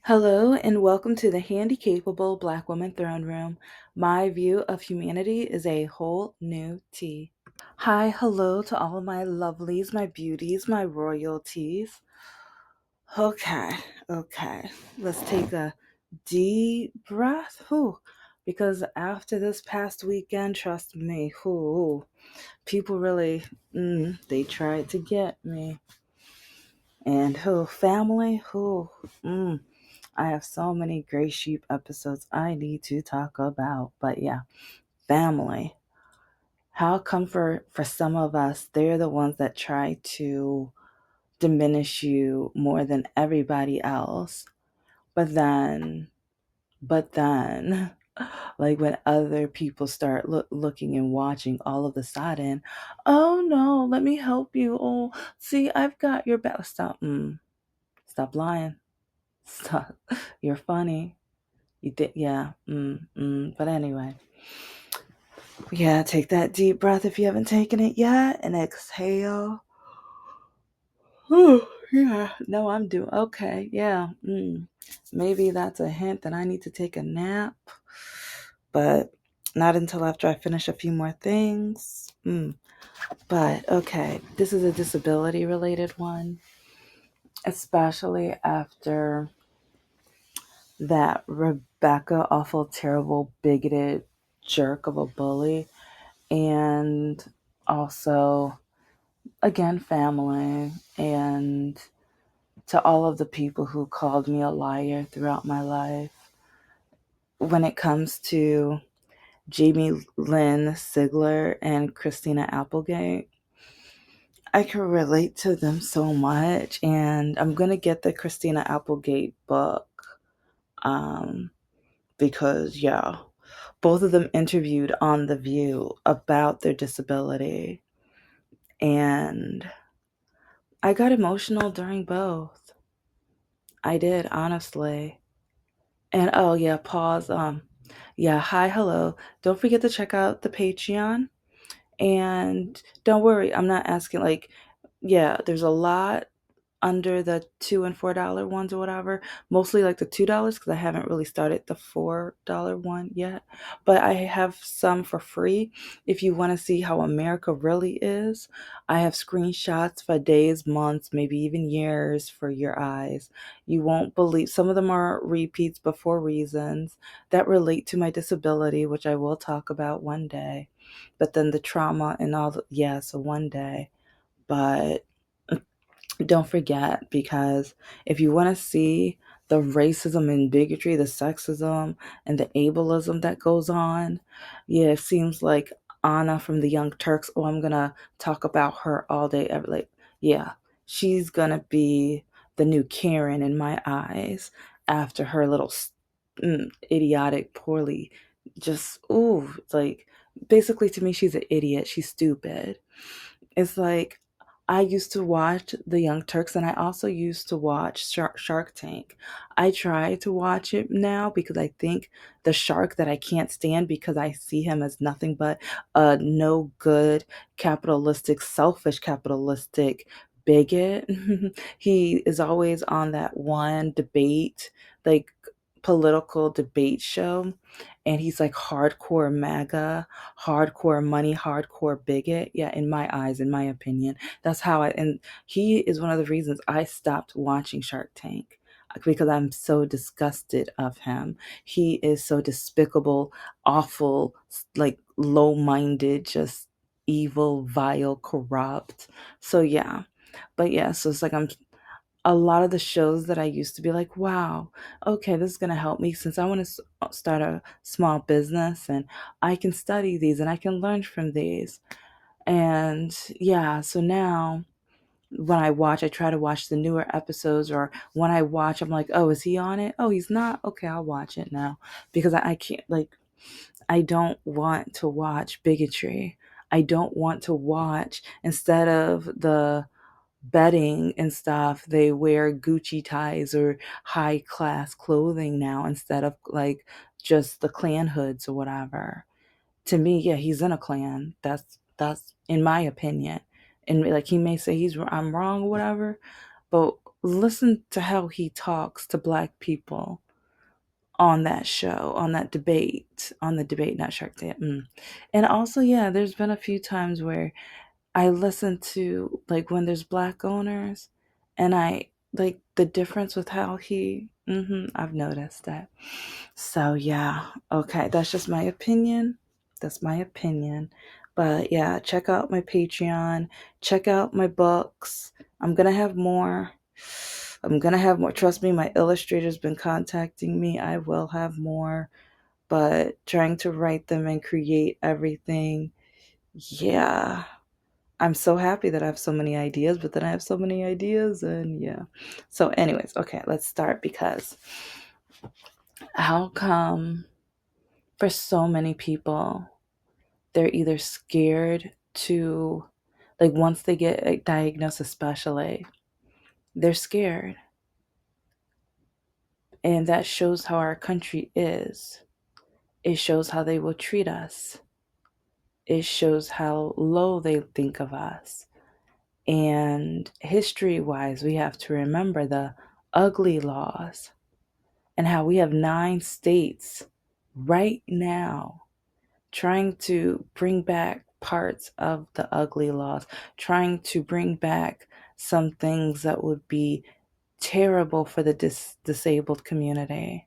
Hello and welcome to the Handicapable Black Woman Throne Room. My view of humanity is a whole new tea. Hi, hello to all of my lovelies, my beauties, my royalties. Okay, okay. Let's take a deep breath. Because after this past weekend, trust me, people really, they tried to get me. And family, mm, I have so many Gray Sheep episodes I need to talk about. But yeah, family. How come for some of us, they're the ones that try to diminish you more than everybody else. But then, like when other people start looking and watching, all of a sudden, oh no, let me help you. Oh, see, I've got your back. Stop lying. Stop. You're funny. You did, yeah. But anyway, yeah, take that deep breath if you haven't taken it yet and exhale. Yeah, no, I'm doing okay. Yeah, maybe that's a hint that I need to take a nap, but not until after I finish a few more things. But okay, this is a disability related one, especially after that Rebecca awful, terrible, bigoted jerk of a bully. And also, again, family, and to all of the people who called me a liar throughout my life. When it comes to Jamie Lynn Sigler and Christina Applegate, I can relate to them so much, and I'm gonna get the Christina Applegate book, um, because yeah, both of them interviewed on The View about their disability, and I got emotional during both. I did, honestly. And oh yeah, pause. Yeah, hi, hello. Don't forget to check out the Patreon. And don't worry, I'm not asking yeah, there's a lot under the $2 and $4 ones or whatever. Mostly like the $2 because I haven't really started the $4 one yet. But I have some for free if you want to see how America really is. I have screenshots for days, months, maybe even years for your eyes. You won't believe some of them are repeats but for reasons that relate to my disability, which I will talk about one day. But then the trauma and all yeah, so one day. But don't forget, because if you want to see the racism and bigotry, the sexism and the ableism that goes on, yeah, it seems like Anna from the Young Turks. Oh, I'm gonna talk about her all day. Yeah, she's gonna be the new Karen in my eyes after her little idiotic, poorly, just ooh, it's like basically to me, she's an idiot. She's stupid. It's like I used to watch The Young Turks and I also used to watch Shark Tank. I try to watch it now because I think the shark that I can't stand because I see him as nothing but a no good, capitalistic, selfish, capitalistic bigot. He is always on that one debate, like political debate show, and he's like hardcore MAGA, hardcore money, hardcore bigot. Yeah, in my eyes, in my opinion, that's how and he is one of the reasons I stopped watching Shark Tank because I'm so disgusted of him. He is so despicable, awful, like low minded, just evil, vile, corrupt. So yeah. But yeah, so it's like I'm a lot of the shows that I used to be like, wow, okay, this is going to help me since I want to start a small business and I can study these and I can learn from these. And yeah, so now when I watch, I try to watch the newer episodes, or when I watch, I'm like, oh, is he on it? Oh, he's not? Okay, I'll watch it now because I can't, like, I don't want to watch bigotry. I don't want to watch, instead of the bedding and stuff, they wear Gucci ties or high class clothing now instead of like just the clan hoods or whatever. To me, yeah, he's in a clan. That's in my opinion. And like he may say I'm wrong or whatever, but listen to how he talks to black people on that show, on that debate, on the debate, not Shark Tank. And also, yeah, there's been a few times where I listen to like when there's black owners, and I like the difference with how I've noticed that. So yeah, okay, that's just my opinion. That's my opinion. But yeah, check out my Patreon, check out my books. I'm gonna have more. I'm gonna have more. Trust me, my illustrator's been contacting me. I will have more, but trying to write them and create everything. Yeah, I'm so happy that I have so many ideas, but then I have so many ideas, and yeah. So, anyways, okay, let's start because how come for so many people they're either scared to, like, once they get a diagnosis, especially, they're scared, and that shows how our country is. It shows how they will treat us. It shows how low they think of us. And history wise, we have to remember the ugly laws and how we have 9 states right now trying to bring back parts of the ugly laws, trying to bring back some things that would be terrible for the disabled community.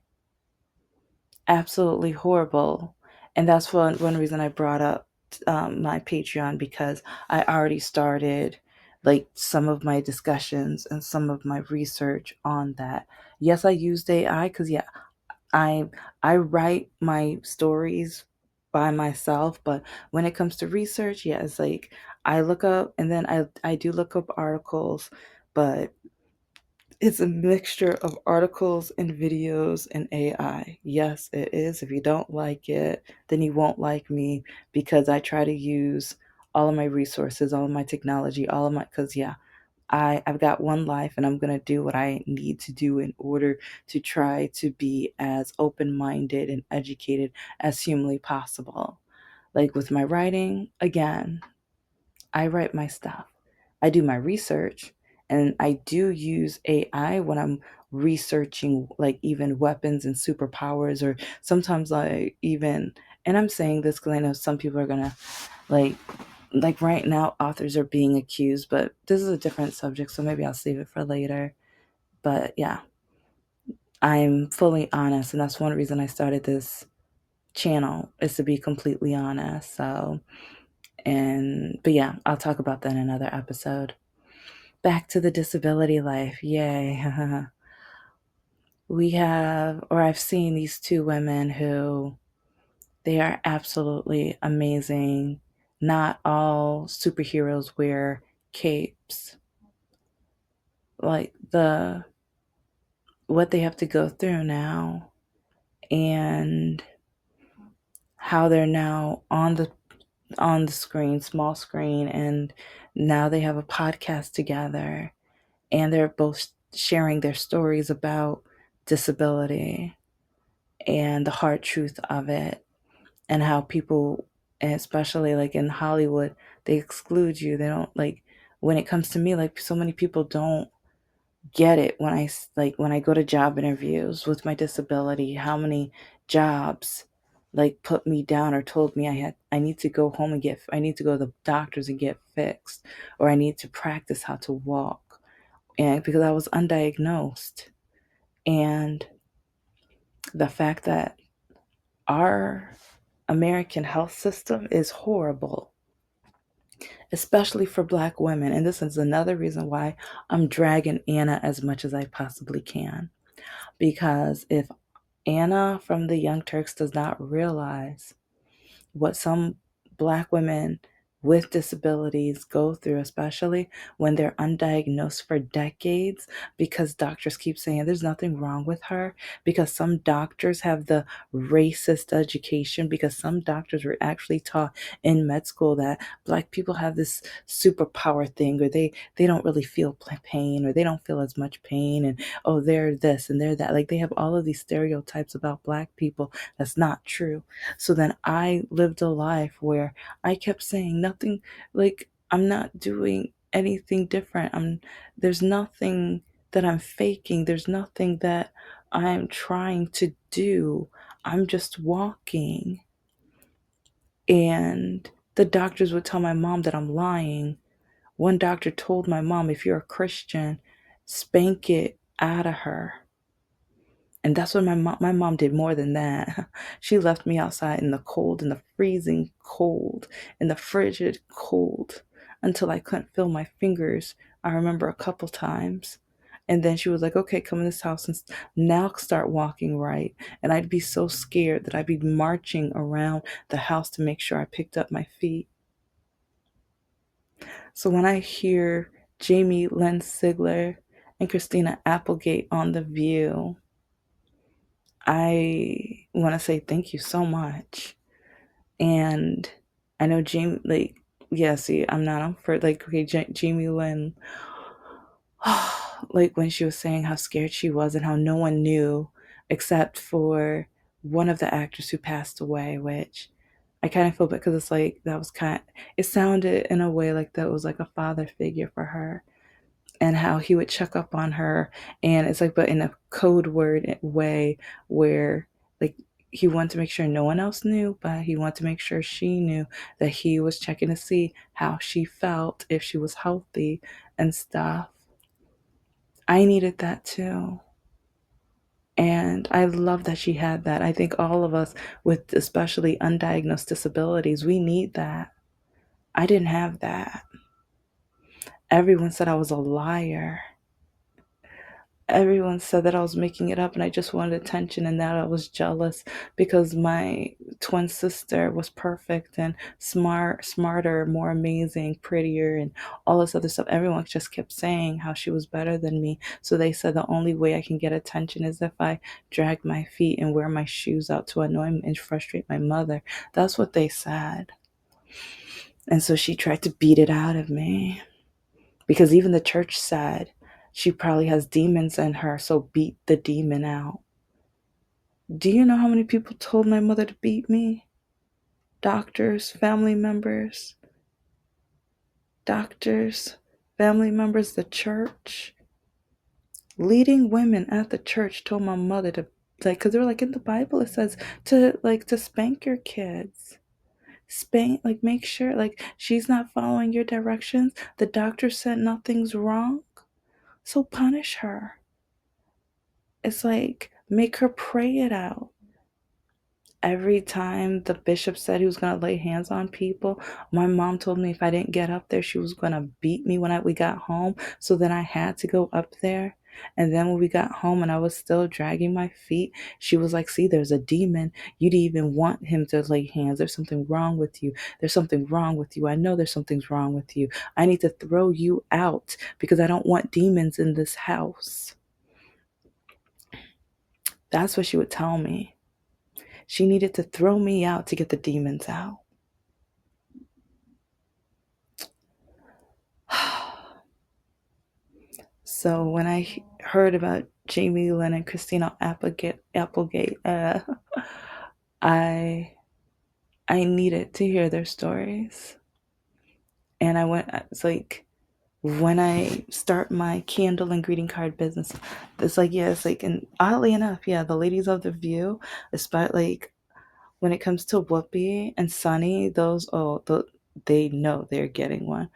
Absolutely horrible. And that's one reason I brought up my Patreon, because I already started like some of my discussions and some of my research on that. Yes, I used AI because yeah, I I write my stories by myself, but when it comes to research, yeah, it's like I look up, and then I do look up articles, but it's a mixture of articles and videos and AI. Yes, it is. If you don't like it, then you won't like me, because I try to use all of my resources, all of my technology, all of my, because yeah, I've got one life, and I'm going to do what I need to do in order to try to be as open minded and educated as humanly possible. Like with my writing, again, I write my stuff. I do my research, and I do use AI when I'm researching like even weapons and superpowers, or sometimes I even, and I'm saying this because I know some people are gonna like like right now authors are being accused, but this is a different subject, so maybe I'll save it for later. But yeah, I'm fully honest, and that's one reason I started this channel, is to be completely honest. So, and but yeah, I'll talk about that in another episode. Back to the disability life. Yay. We have, or I've seen these two women who, they are absolutely amazing. Not all superheroes wear capes. Like the, what they have to go through now, and how they're now on the screen, small screen, and now they have a podcast together, and they're both sharing their stories about disability and the hard truth of it, and how people, and especially like in Hollywood, they exclude you. They don't like, when it comes to me, like so many people don't get it when when I go to job interviews with my disability, how many jobs like put me down or told me I need to go home and I need to go to the doctors and get fixed, or I need to practice how to walk, and because I was undiagnosed. And the fact that our American health system is horrible, especially for Black women. And this is another reason why I'm dragging Anna as much as I possibly can. Because if Anna from the Young Turks does not realize what some Black women with disabilities go through, especially when they're undiagnosed for decades, because doctors keep saying there's nothing wrong with her, because some doctors have the racist education, because some doctors were actually taught in med school that Black people have this superpower thing, or they don't really feel pain, or they don't feel as much pain, and oh, they're this and they're that. Like they have all of these stereotypes about Black people. That's not true. So then I lived a life where I kept saying nothing, like I'm not doing anything different. There's nothing that I'm faking. There's nothing that I'm trying to do. I'm just walking. And the doctors would tell my mom that I'm lying. One doctor told my mom, if you're a Christian, spank it out of her. And that's what my mom did more than that. She left me outside in the cold, in the freezing cold, in the frigid cold, until I couldn't feel my fingers. I remember a couple times. And then she was like, okay, come in this house and now start walking right. And I'd be so scared that I'd be marching around the house to make sure I picked up my feet. So when I hear Jamie Lynn Sigler and Christina Applegate on The View, I want to say thank you so much. And I know Jamie, like, yeah, see, I'm not on for, like, okay, Jamie Lynn, like, when she was saying how scared she was and how no one knew except for one of the actors who passed away, which I kind of feel bad because it's like that was it sounded in a way like that was like a father figure for her, and how he would check up on her. And it's like, but in a code word way where, like, he wanted to make sure no one else knew, but he wanted to make sure she knew that he was checking to see how she felt, if she was healthy and stuff. I needed that too. And I love that she had that. I think all of us with especially undiagnosed disabilities, we need that. I didn't have that. Everyone said I was a liar. Everyone said that I was making it up and I just wanted attention, and that I was jealous because my twin sister was perfect and smarter, more amazing, prettier, and all this other stuff. Everyone just kept saying how she was better than me. So they said the only way I can get attention is if I drag my feet and wear my shoes out to annoy and frustrate my mother. That's what they said. And so she tried to beat it out of me. Because even the church said she probably has demons in her, so beat the demon out. Do you know how many people told my mother to beat me? Doctors, doctors, family members, the church. Leading women at the church told my mother to, like, because they were like, in the Bible it says to spank your kids. Spank, like, make sure, like, she's not following your directions. The doctor said nothing's wrong, so punish her. It's like, make her pray it out. Every time the bishop said he was going to lay hands on people, my mom told me if I didn't get up there, she was going to beat me when we got home. So then I had to go up there. And then when we got home and I was still dragging my feet, she was like, see, there's a demon. You didn't even want him to lay hands. There's something wrong with you. There's something wrong with you. I know there's something's wrong with you. I need to throw you out because I don't want demons in this house. That's what she would tell me. She needed to throw me out to get the demons out. So when I heard about Jamie Lynn and Christina Applegate, I needed to hear their stories. And I went, it's like, when I start my candle and greeting card business, it's like, yeah, it's like, and oddly enough, yeah, the ladies of The View, especially, like, when it comes to Whoopi and Sunny, they know they're getting one.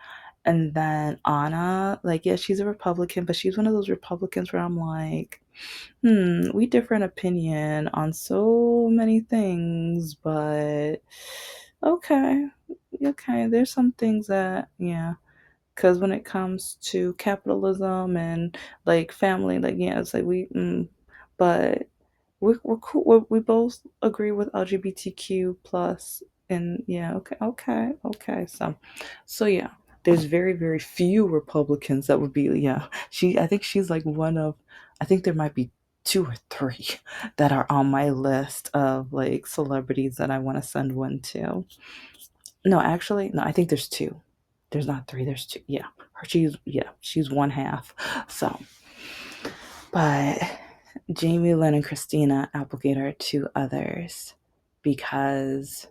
And then Anna, like, yeah, she's a Republican, but she's one of those Republicans where I'm like, we differ in opinion on so many things, but okay, okay, there's some things that, yeah, because when it comes to capitalism and, like, family, like, yeah, it's like but we're cool. We both agree with LGBTQ plus, and yeah, okay. So yeah, there's very very few Republicans that would be, yeah. I think she's like one of, I think there might be two or three that are on my list of, like, celebrities that I want to send one to. No, actually, no. I think there's two. There's not three. There's two. Yeah, she's one half. So, but Jamie Lynn and Christina Applegate are two others because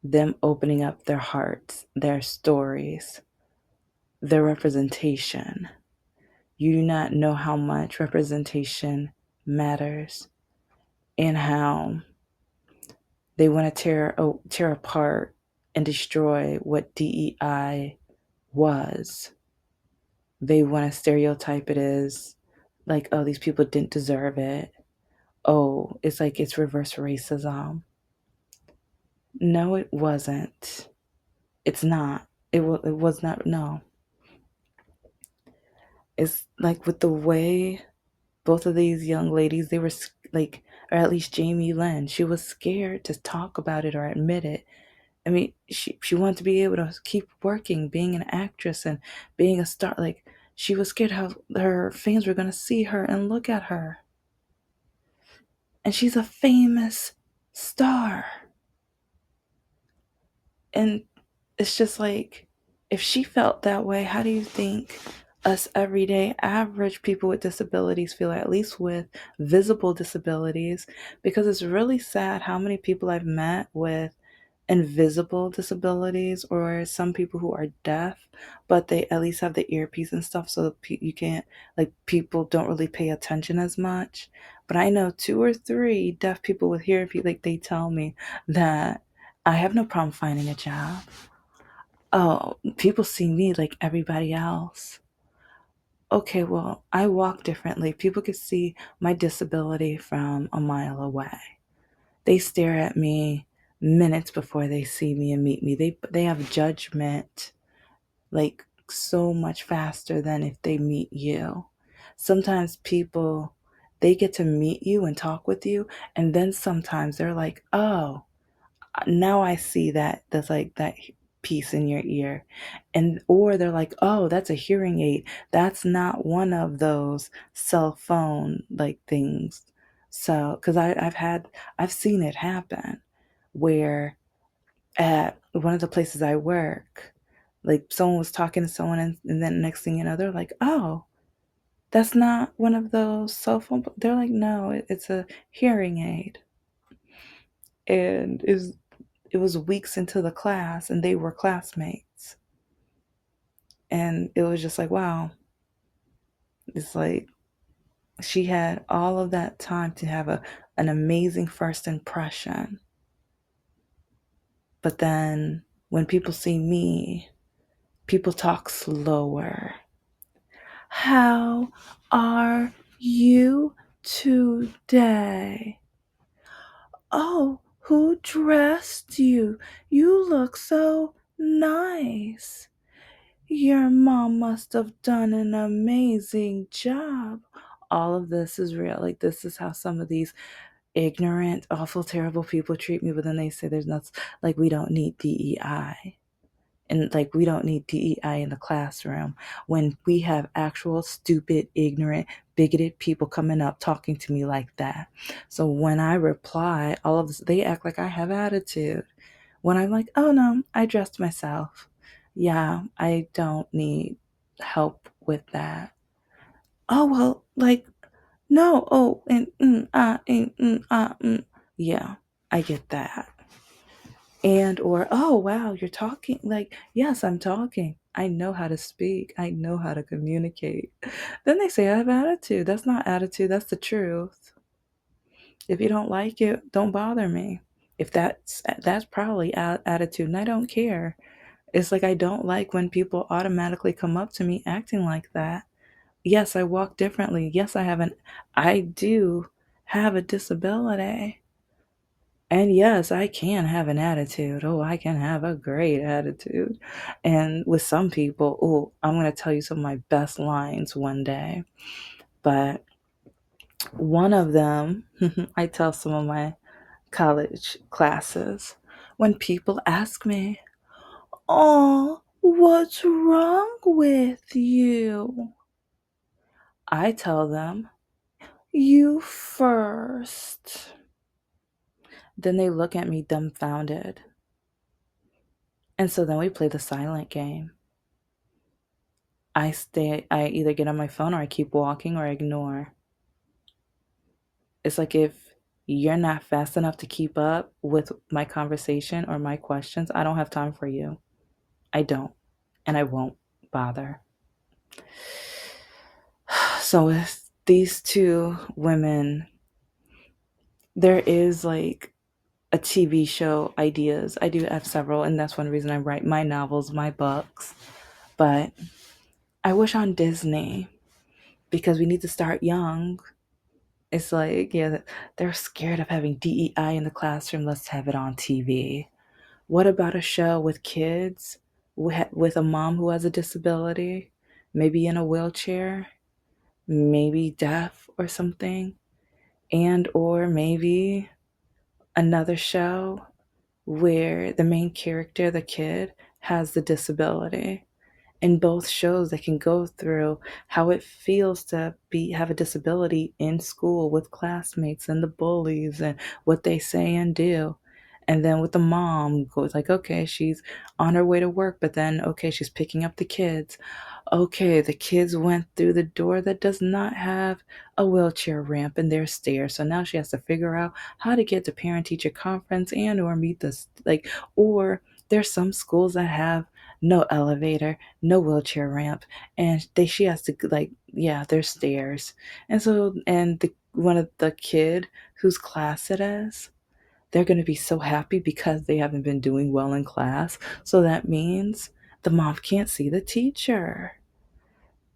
them opening up their hearts, their stories, their representation You do not know how much representation matters and how they want to tear apart and destroy what DEI was. They want to stereotype it as like, oh, these people didn't deserve it. Oh, it's like it's reverse racism. No, it wasn't. It's not. It was not. No. It's like with the way both of these young ladies, they were like, or at least Jamie Lynn, she was scared to talk about it or admit it. I mean, she wanted to be able to keep working, being an actress and being a star. Like, she was scared how her fans were going to see her and look at her. And she's a famous star. And it's just like, if she felt that way, how do you think us everyday average people with disabilities feel, at least with visible disabilities? Because it's really sad how many people I've met with invisible disabilities, or some people who are deaf but they at least have the earpiece and stuff, so you can't, like, people don't really pay attention as much. But I know two or three deaf people with earpiece, like, they tell me that I have no problem finding a job. Oh, people see me like everybody else. Okay, well, I walk differently. People can see my disability from a mile away. They stare at me minutes before they see me and meet me. They have judgment like so much faster than if they meet you. Sometimes people, they get to meet you and talk with you, and then sometimes they're like, "Oh, now I see that there's like that piece in your ear." And or they're like, "Oh, that's a hearing aid. That's not one of those cell phone like things." So because I've seen it happen where at one of the places I work, like someone was talking to someone, and then next thing you know, they're like, "Oh, that's not one of those cell phone." They're like, "No, it's a hearing aid." And it was weeks into the class, and they were classmates, and it was just like, wow. It's like she had all of that time to have an amazing first impression, but then when people see me, people talk slower. How are you today? Oh, who dressed you? You look so nice. Your mom must have done an amazing job. All of this is real. Like, this is how some of these ignorant, awful, terrible people treat me. But then they say there's nothing, like, we don't need DEI. And like, we don't need DEI in the classroom when we have actual stupid, ignorant, bigoted people coming up talking to me like that. So when I reply, all of this, they act like I have attitude. When I'm like, oh no, I dressed myself. Yeah, I don't need help with that. Oh, well, like, no, oh, and yeah, I get that. And or, oh wow, you're talking, like, yes, I'm talking. I know how to speak. I know how to communicate. Then they say I have attitude. That's not attitude, that's the truth. If you don't like it, don't bother me. If that's probably attitude, and I don't care. It's like I don't like when people automatically come up to me acting like that. Yes, I walk differently. Yes, I do have a disability. And yes, I can have an attitude. Oh, I can have a great attitude. And with some people, oh, I'm going to tell you some of my best lines one day. But one of them, I tell some of my college classes, when people ask me, "Oh, what's wrong with you?" I tell them, "You first." Then they look at me dumbfounded. And so then we play the silent game. I either get on my phone or I keep walking or I ignore. It's like, if you're not fast enough to keep up with my conversation or my questions, I don't have time for you. I don't. And I won't bother. So with these two women, there is like a TV show ideas. I do have several, and that's one reason I write my novels, my books. But I wish on Disney, because we need to start young. It's like, yeah, they're scared of having DEI in the classroom. Let's have it on TV. What about a show with kids, with a mom who has a disability, maybe in a wheelchair, maybe deaf or something, and or maybe another show where the main character, the kid, has the disability. In both shows, they can go through how it feels to be have a disability in school with classmates and the bullies and what they say and do. And then with the mom, goes like, okay, she's on her way to work, but then okay, she's picking up the kids. Okay, the kids went through the door that does not have a wheelchair ramp and there's stairs. So now she has to figure out how to get to parent teacher conference and or meet this like or there's some schools that have no elevator, no wheelchair ramp, and she has to like yeah, there's stairs. And so and the one of the kid whose class it is, they're going to be so happy because they haven't been doing well in class. So that means the mom can't see the teacher.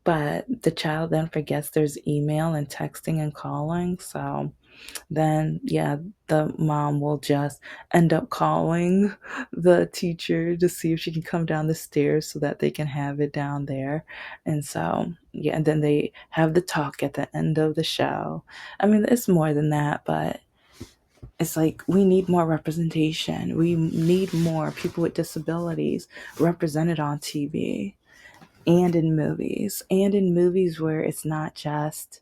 But the child then forgets there's email and texting and calling. So then, yeah, the mom will just end up calling the teacher to see if she can come down the stairs so that they can have it down there. And so, yeah, and then they have the talk at the end of the show. I mean, it's more than that, but it's like we need more representation. We need more people with disabilities represented on TV and in movies where it's not just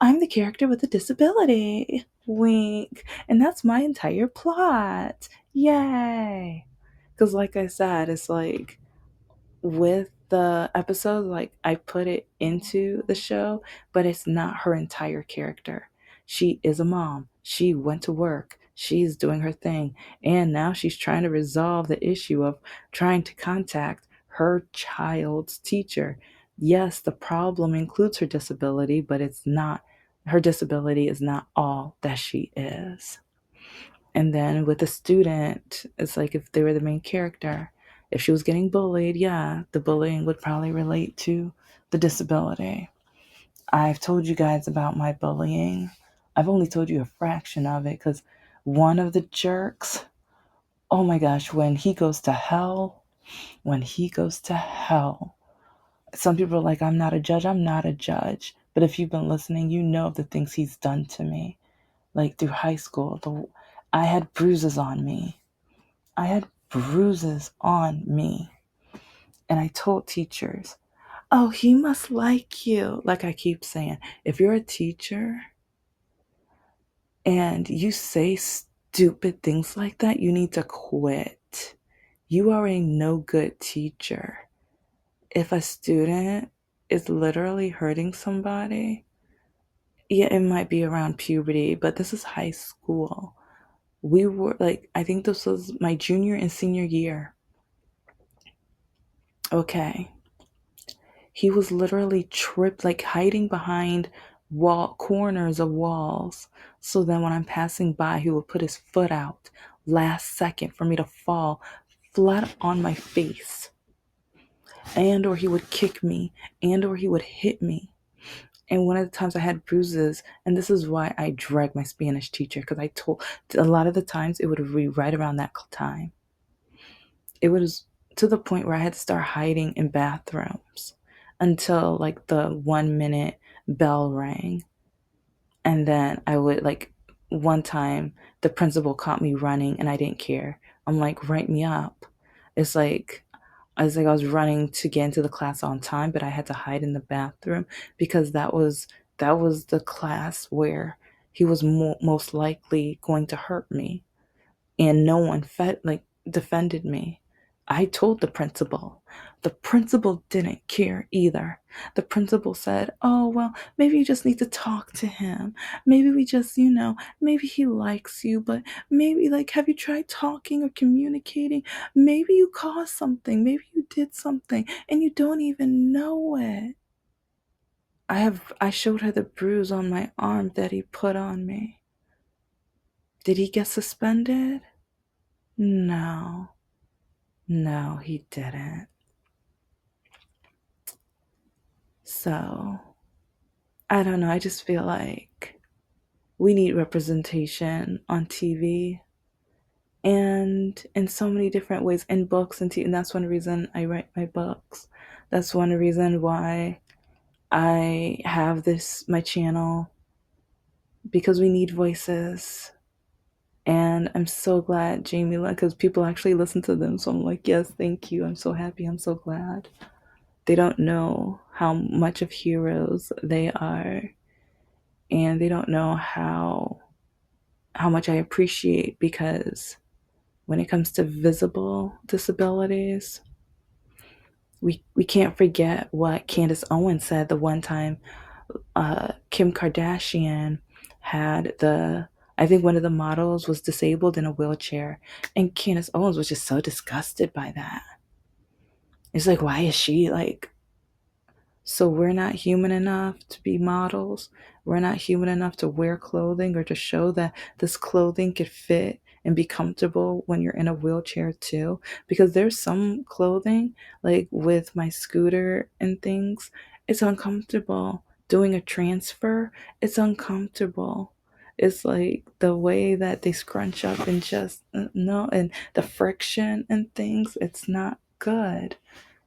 I'm the character with a disability. Wink. And that's my entire plot. Yay. Because, like I said, it's like with the episode, like I put it into the show, but it's not her entire character. She is a mom. She went to work. She's doing her thing. And now she's trying to resolve the issue of trying to contact her child's teacher. Yes, the problem includes her disability, but it's not, her disability is not all that she is. And then with a student, it's like if they were the main character, if she was getting bullied, yeah, the bullying would probably relate to the disability. I've told you guys about my bullying. I've only told you a fraction of it because one of the jerks, oh my gosh, when he goes to hell, some people are like, I'm not a judge. I'm not a judge. But if you've been listening, you know the things he's done to me. Like through high school, I had bruises on me. I had bruises on me. And I told teachers, oh, he must like you. Like I keep saying, if you're a teacher and you say stupid things like that, you need to quit. You are a no good teacher. If a student is literally hurting somebody, yeah, it might be around puberty, but this is high school. We were like, I think this was my junior and senior year. Okay. He was literally tripped, like hiding behind corners of walls. So then when I'm passing by, he would put his foot out last second for me to fall flat on my face. And or he would kick me, and or he would hit me. And one of the times I had bruises, and this is why I dragged my Spanish teacher, because I told a lot of the times it would be right around that time. It was to the point where I had to start hiding in bathrooms until like the 1 minute bell rang. And then I would like one time the principal caught me running and I didn't care. I'm like, write me up. It's like I was running to get into the class on time, but I had to hide in the bathroom because that was the class where he was most likely going to hurt me, and no one defended me. I told the principal. The principal didn't care either. The principal said, "Oh, well, maybe you just need to talk to him. Maybe we just, maybe he likes you, but maybe like have you tried talking or communicating? Maybe you caused something. Maybe you did something and you don't even know it." I showed her the bruise on my arm that he put on me. Did he get suspended? No. No, he didn't. So, I don't know. I just feel like we need representation on TV and in so many different ways in books and TV. And that's one reason I write my books. That's one reason why I have my channel, because we need voices. And I'm so glad Jamie, because people actually listen to them. So I'm like, yes, thank you. I'm so happy. I'm so glad. They don't know how much of heroes they are, and they don't know how much I appreciate, because when it comes to visible disabilities, we can't forget what Candace Owens said the one time Kim Kardashian had I think one of the models was disabled in a wheelchair, and Candace Owens was just so disgusted by that. It's like, why is she like, so we're not human enough to be models? We're not human enough to wear clothing or to show that this clothing could fit and be comfortable when you're in a wheelchair too? Because there's some clothing, like with my scooter and things, it's uncomfortable. Doing a transfer, it's uncomfortable. It's like the way that they scrunch up and just, no, and the friction and things, it's not good.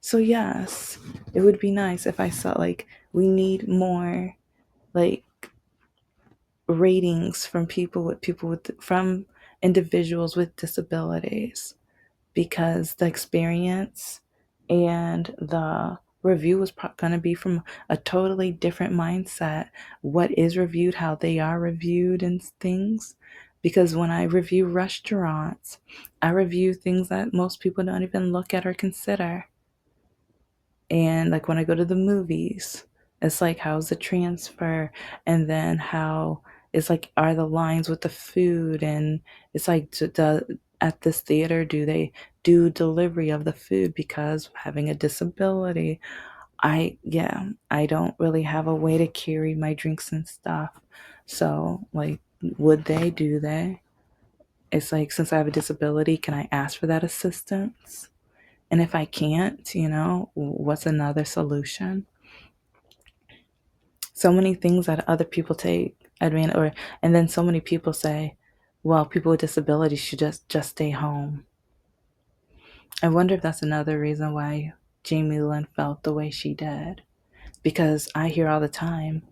So yes, it would be nice if I saw, like, we need more like ratings from from individuals with disabilities, because the experience and the review was going to be from a totally different mindset. What is reviewed, how they are reviewed, and things. Because when I review restaurants, I review things that most people don't even look at or consider. And like when I go to the movies, it's like, how's the transfer? And then how it's like, are the lines with the food? And it's like, at this theater, do they do delivery of the food? Because having a disability, I don't really have a way to carry my drinks and stuff. So like, would they, do they? It's like, since I have a disability, can I ask for that assistance? And if I can't, what's another solution? So many things that other people take advantage, and then so many people say, well, people with disabilities should just stay home. I wonder if that's another reason why Jamie Lynn felt the way she did. Because I hear all the time,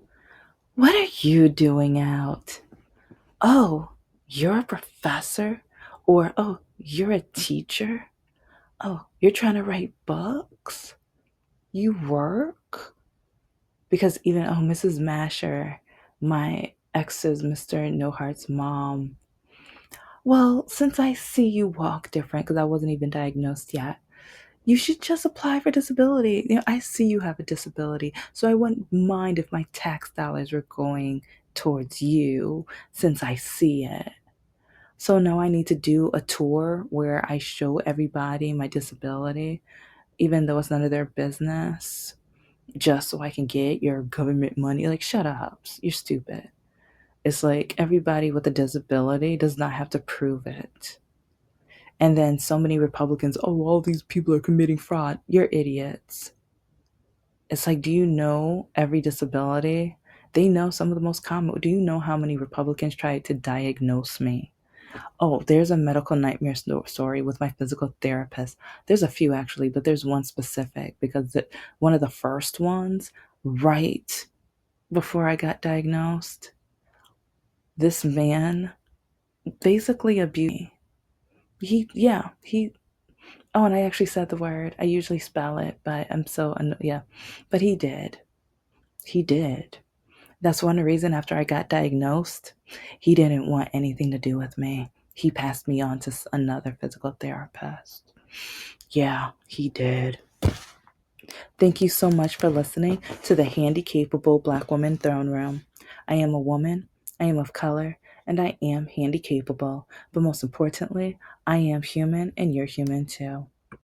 what are you doing out? Oh, you're a professor? Or, oh, you're a teacher? Oh, you're trying to write books? You work? Because even, oh, Mrs. Masher, my ex's Mr. No Heart's mom. Well, since I see you walk different, because I wasn't even diagnosed yet, you should just apply for disability. I see you have a disability, so I wouldn't mind if my tax dollars were going towards you, since I see it. So now I need to do a tour where I show everybody my disability, even though it's none of their business, just so I can get your government money. Like, shut up. You're stupid. It's like, everybody with a disability does not have to prove it. And then so many Republicans, oh, all these people are committing fraud. You're idiots. It's like, do you know every disability? They know some of the most common. Do you know how many Republicans tried to diagnose me? Oh, there's a medical nightmare story with my physical therapist. There's a few actually, but there's one specific, because one of the first ones, right before I got diagnosed, this man basically abused me. He, oh, and I actually said the word. I usually spell it, but I'm so, yeah, but he did. He did. That's one reason after I got diagnosed, he didn't want anything to do with me. He passed me on to another physical therapist. Yeah, he did. Thank you so much for listening to the Handicapable Black Woman Throne Room. I am a woman, I am of color, and I am handicapable. But most importantly, I am human, and you're human too.